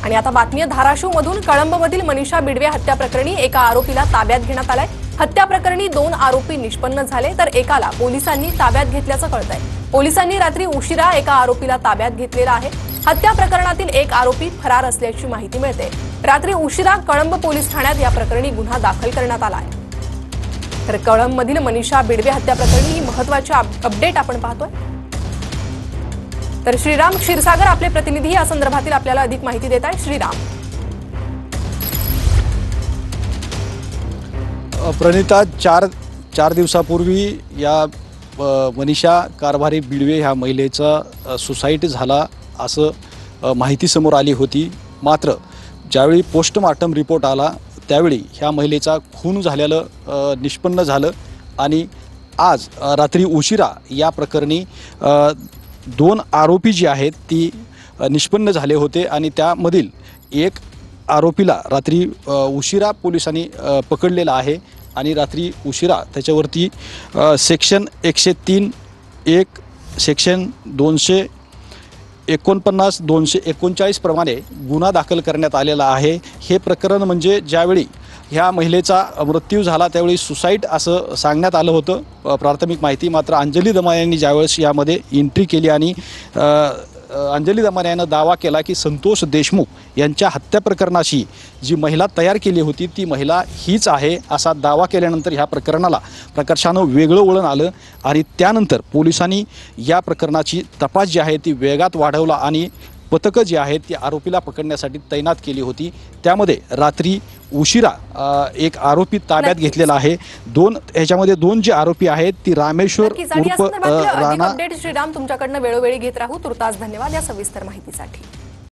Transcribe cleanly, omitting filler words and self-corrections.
आणि आता बातमी आहे धाराशिवमधून कळंबमधील मनीषा बिडवे हत्या प्रकरणी एका आरोपीला ताब्यात घेण्यात आलाय। हत्या प्रकरणी 2 आरोपी निष्पन्न झाले तर एकाला पोलिसांनी ताब्यात घेतल्याचं कळतंय। पोलिसांनी रात्री उशिरा एका आरोपीला ताब्यात घेतलेला आहे। हत्या प्रकरणातील एक आरोपी फरार असल्याची माहिती मिळते। रात्री उशिरा कळंब पोलीस ठाण्यात या प्रकरणी गुन्हा दाखल करण्यात आला आहे। तर कळंबमधील मनीषा बिडवे हत्या प्रकरणी ही महत्त्वाची अपडेट आपण पाहतोय। तर श्रीराम क्षीरसागर आपले प्रतिनिधी या संदर्भातील आपल्याला अधिक माहिती देत आहेत। श्रीराम। प्रणिता, चार दिवसापूर्वी या मनीषा कारभारी बिडवे ह्या महिलेचा सुसाईड झाला असं माहिती समोर आली होती। मात्र ज्यावेळी पोस्टमार्टम रिपोर्ट आला त्यावेळी ह्या महिलेचा खून झालेलं निष्पन्न झालं आणि आज रात्री उशिरा या प्रकरणी 2 आरोपी जे आहेत ती निष्पन्न झाले होते आणि त्यामधील एक आरोपीला रात्री उशिरा पोलिसांनी पकडलेला आहे आणि रात्री उशिरा त्याच्यावरती सेक्शन 103(1) सेक्शन 249 239 प्रमाणे गुन्हा दाखल करण्यात आलेला आहे। हे प्रकरण म्हणजे ज्यावेळी ह्या महिलेचा मृत्यू झाला त्यावेळी सुसाईड असं सांगण्यात आलं होतं प्राथमिक माहिती। मात्र अंजली दमाने यांनी ज्यावेळेस यामध्ये एंट्री केली आणि अंजली दमाने यानं दावा केला की संतोष देशमुख यांच्या हत्या प्रकरणाची जी महिला तयार केली होती ती महिला हीच आहे असा दावा केल्यानंतर ह्या प्रकरणाला प्रकर्षानं वेगळं वळण आलं आणि त्यानंतर पोलिसांनी या प्रकरणाची तपास जी आहे ती वेगात वाढवला आणि पथकं जी आहेत ती आरोपीला पकडण्यासाठी तैनात केली होती। त्यामध्ये रात्री उशिरा एक आरोपी ताब्यात घेतलेला आहे। ह्याच्यामध्ये 2 जे आरोपी आहेत ती रामेश्वर उर्फ राणा। श्रीराम, तुमच्याकडनं वेळोवेळी घेत राहू। तुर्तास धन्यवाद या सविस्तर माहितीसाठी।